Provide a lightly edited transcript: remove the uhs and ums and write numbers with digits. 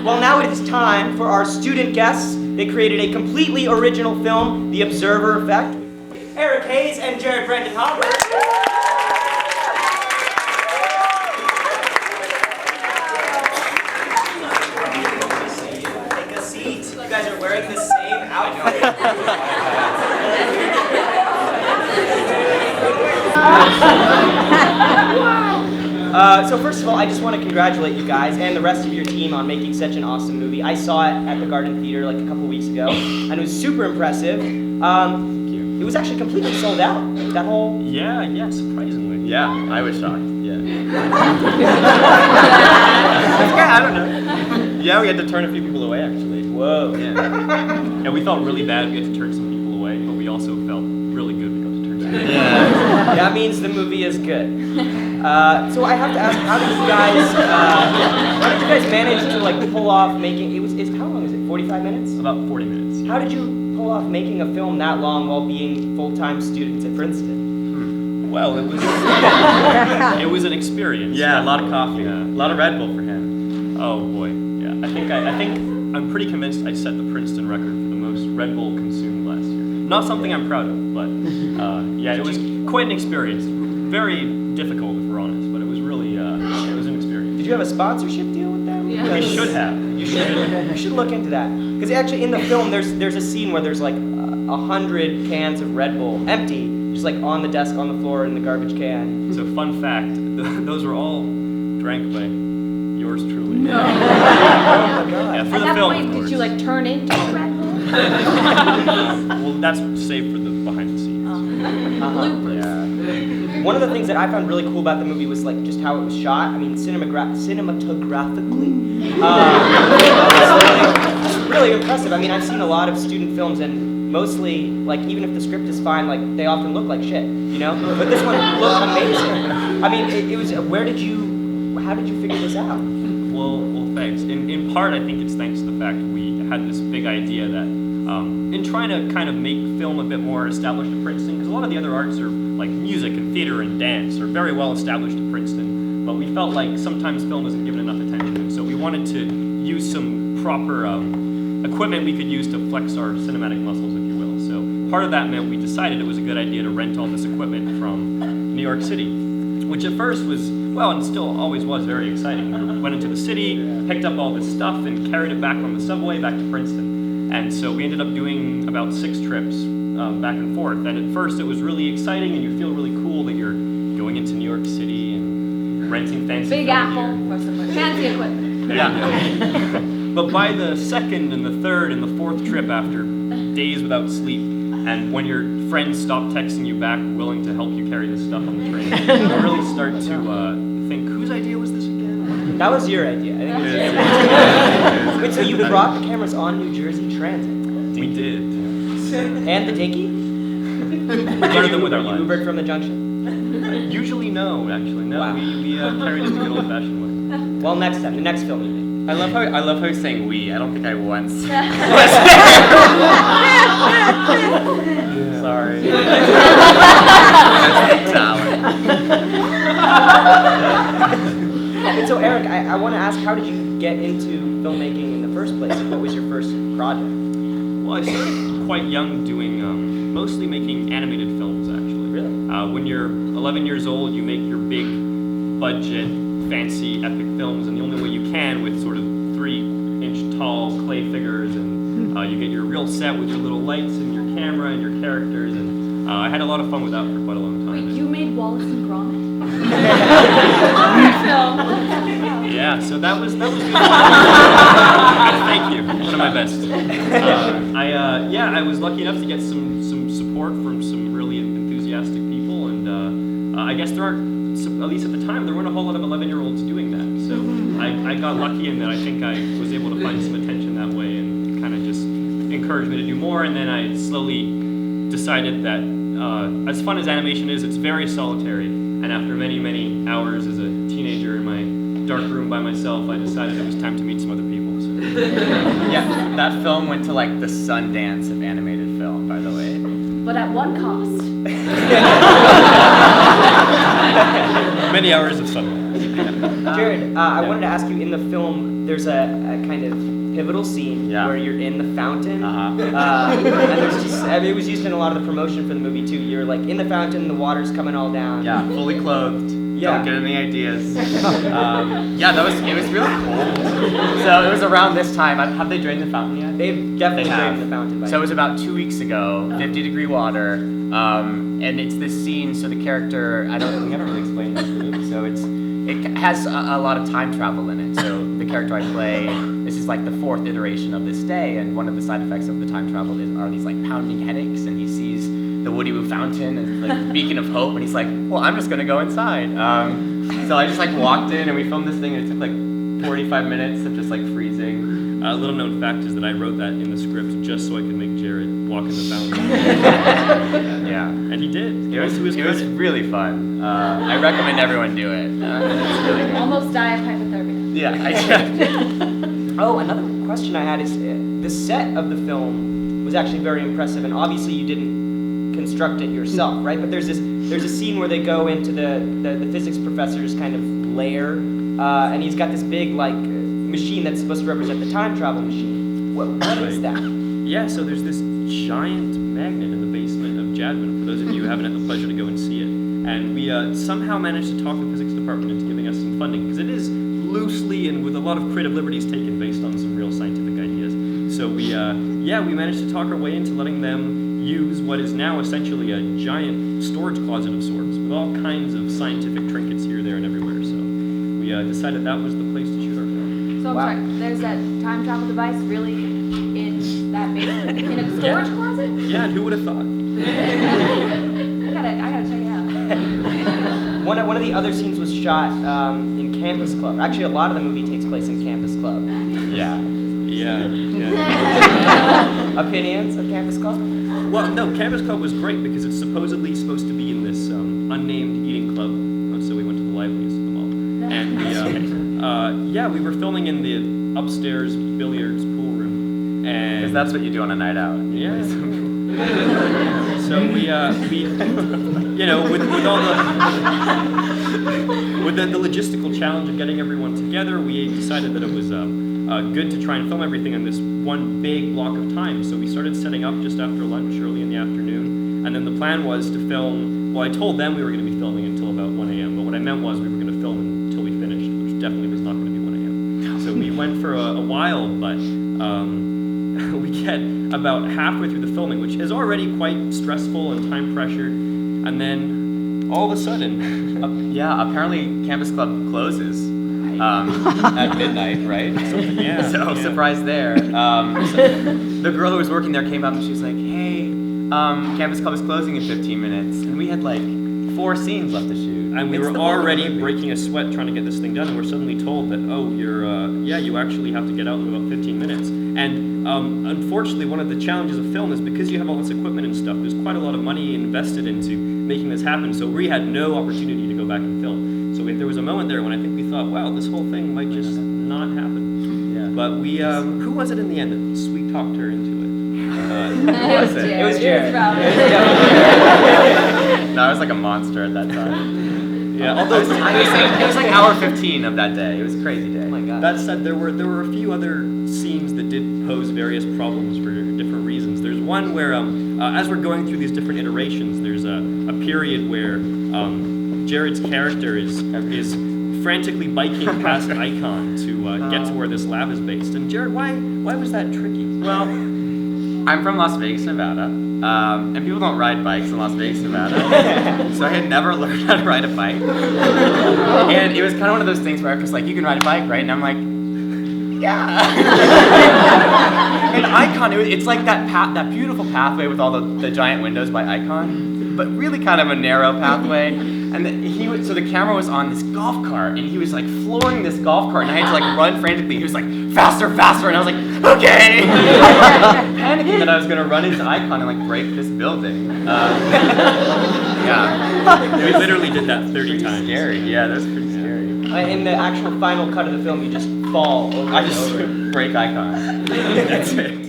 Well, now it is time for our student guests. They created a completely original film, The Observer Effect. Eric Hayes and Jared Brendon. Take a seat. You guys are wearing the same outfit. So first of all, I just want to congratulate you guys and the rest of your team on making such an awesome movie. I saw it at the Garden Theater like a couple weeks ago, and it was super impressive. Thank you. It was actually completely sold out. That whole... Yeah, surprisingly. Yeah, I was shocked. Yeah. Yeah, I don't know. Yeah, we had to turn a few people away actually. Whoa. Yeah, we felt really bad we had to turn some people away, but we also felt really good we got to turn some people away. Yeah. That means the movie is good. So I have to ask, how did you guys manage to like pull off making? How long is it? 45 minutes? About 40 minutes. How did you pull off making a film that long while being full-time students at Princeton? Well, it was an experience. Yeah, a lot of coffee, Yeah. a lot of Red Bull for him. Oh boy. Yeah. I think I'm pretty convinced I set the Princeton record for the most Red Bull consumed last year. Not something I'm proud of, but yeah, it was quite an experience. Very difficult, if we're honest, but it was really it was an experience. Did you have a sponsorship deal with them? Yeah. We should have. You should. You should look into that. Because actually in the film there's a scene where there's like 100 cans of Red Bull, empty, just like on the desk, on the floor, in the garbage can. So fun fact, those were all drank by yours truly. No. Oh my god. Yeah, for At the that film, point, of course. did you like turn into a Red Bull? Well, that's saved for the behind the scenes. Bloopers. Yeah. One of the things that I found really cool about the movie was like just how it was shot. I mean, cinematographically, it's really impressive. I mean, I've seen a lot of student films, and mostly, like, even if the script is fine, like they often look like shit, you know. But this one looked amazing. I mean, it was. How did you figure this out? Well, thanks. In part, I think it's thanks to the fact we had this big idea that in trying to kind of make film a bit more established at Princeton, because a lot of the other arts are like music and theater and dance are very well established at Princeton, but we felt like sometimes film isn't given enough attention, and so we wanted to use some proper equipment we could use to flex our cinematic muscles, if you will. So part of that meant we decided it was a good idea to rent all this equipment from New York City, which at first was, well, and still always was very exciting. We went into the city, picked up all this stuff, and carried it back on the subway back to Princeton. And so we ended up doing about 6 trips back and forth. And at first it was really exciting, and you feel really cool that you're going into New York City and renting fancy Big film Apple gear. or some fancy equipment. Yeah. But by the second and the third and the fourth trip, after days without sleep, and when your friends stop texting you back willing to help you carry this stuff on the train, you really start to think, whose idea was this again? That was your idea. I think it was your idea. Wait, so you brought the cameras on New Jersey Transit? We did. And the dinky? Learned them with our You lives. Ubered from the junction? Usually no, actually. No, Wow. we carried it the good old-fashioned way. Well, next time, the next film you make. I love how you're saying we. I don't think I once. Sorry. And so, Eric, I want to ask, how did you get into filmmaking in the first place? What was your first project? Well, I started quite young doing mostly making animated films, actually. Really? When you're 11 years old, you make your big budget, fancy, epic films, and the only way you can with sort of 3-inch tall clay figures, and you get your real set with your little lights and your camera and your characters, and I had a lot of fun with that for quite a long time. Wait, you made Wallace and Gromit? Yeah, so that was good. Thank you. One of my best. I was lucky enough to get some support from some really enthusiastic people, and I guess there aren't, at least at the time, there weren't a whole lot of 11-year-olds doing that. So I got lucky in that I think I was able to find some attention that way, and kind of just encouraged me to do more. And then I slowly decided that as fun as animation is, it's very solitary. And after many, many hours as a teenager in my dark room by myself, I decided it was time to meet some other people. So. Yeah, that film went to like the Sundance of animated film, by the way. But at what cost? Many hours of sunlight. Jared, I wanted to ask you, in the film, there's a kind of pivotal scene Yeah. where you're in the fountain. Uh-huh. And there's just, I mean, it was used in a lot of the promotion for the movie too. You're like in the fountain, the water's coming all down. Yeah, fully clothed. Yeah. Don't get any ideas. Yeah, it was really cold. So it was around this time. Have they drained the fountain yet? They've definitely They have. drained the fountain by So it was now. about 2 weeks ago, 50-degree water, and it's this scene. So the character, we haven't really explained this movie. So it has a lot of time travel in it. So the character I play, this is like the 4th iteration of this day, and one of the side effects of the time travel are these like pounding headaches, and he sees the Woody Woo fountain and like the beacon of hope, and he's like, well, I'm just gonna go inside. So I just like walked in, and we filmed this thing, and it took like 45 minutes of just like freezing. A little known fact is that I wrote that in the script just so I could make Jared walk in the fountain. Yeah. And he did. It was really fun. I recommend everyone do it. It's really good. Almost die of hypothermia. Yeah, Oh, another question I had is the set of the film was actually very impressive, and obviously you didn't construct it yourself, right? But there's a scene where they go into the physics professor's kind of lair, and he's got this big like machine that's supposed to represent the time travel machine. What is that? Yeah, so there's this giant magnet in the basement of Jadwin, for those of you who haven't had the pleasure to go and see it. And we somehow managed to talk the physics department into giving us some funding, because it is loosely and with a lot of creative liberties taken based on some real scientific ideas. So we managed to talk our way into letting them use what is now essentially a giant storage closet of sorts, with all kinds of scientific trinkets here, there, and everywhere. So we decided that was the place to shoot our film. So I'm Wow. sorry, there's that time travel device really in that basement? In a storage closet? Yeah, and who would have thought? I gotta check it out. One of the other scenes was shot in Campus Club. Actually, a lot of the movie takes place in Campus Club. yeah. Yeah. Opinions of Campus Club? Well, no, Campus Club was great because it's supposedly supposed to be in this unnamed eating club, so we went to the liveliest of them all. And we were filming in the upstairs billiards pool room, and Because that's what you do on a night out. yeah. So we with all the logistical challenge of getting everyone together, we decided that it was good to try and film everything in this one big block of time. So we started setting up just after lunch, early in the afternoon, and then the plan was to film. Well, I told them we were going to be filming until about 1 a.m., but what I meant was we were going to film until we finished, which definitely was not going to be 1 a.m. So we went for a while, but we get about halfway through the filming, which is already quite stressful and time pressured, and then all of a sudden, Apparently Campus Club closes at midnight, right? Yeah, So yeah. surprise there. The girl who was working there came up and she was like, "Hey, Campus Club is closing in 15 minutes," and we had like 4 scenes left to shoot. and we It's were the whole already movie. breaking a sweat trying to get this thing done, and we're suddenly told that, oh, you actually have to get out in about 15 minutes. And unfortunately, one of the challenges of film is because you have all this equipment and stuff, there's quite a lot of money invested into making this happen, so we had no opportunity to go back and film. So there was a moment there when I think we thought, wow, this whole thing might just not happen. Yeah. But we, who was it in the end that sweet talked her into it? was it? It was Jared. Probably. No, I was like a monster at that time. Yeah, It although was like hour 15 of that day. It was a crazy day. Oh my god. that said, there were a few other scenes that did pose various problems for different reasons. There's one where, as we're going through these different iterations, there's a period where Jared's character is frantically biking past Icon to get to where this lab is based. And Jared, why was that tricky? Well, I'm from Las Vegas, Nevada, and people don't ride bikes in Las Vegas, Nevada. So I had never learned how to ride a bike. And it was kind of one of those things where I was like, "You can ride a bike, right?" And I'm like, "Yeah." And Icon, it's like that beautiful pathway with all the giant windows by Icon, but really kind of a narrow pathway. And so the camera was on this golf cart, and he was like flooring this golf cart, and I had to like run frantically. He was like, "Faster, faster," and I was like, "Okay." Panicking that I was gonna run into Icon and like break this building. Yeah. We literally did that 30 times. Scary. Yeah, that was pretty scary. In the actual final cut of the film, you just fall over I and just over. break Icon. That's it.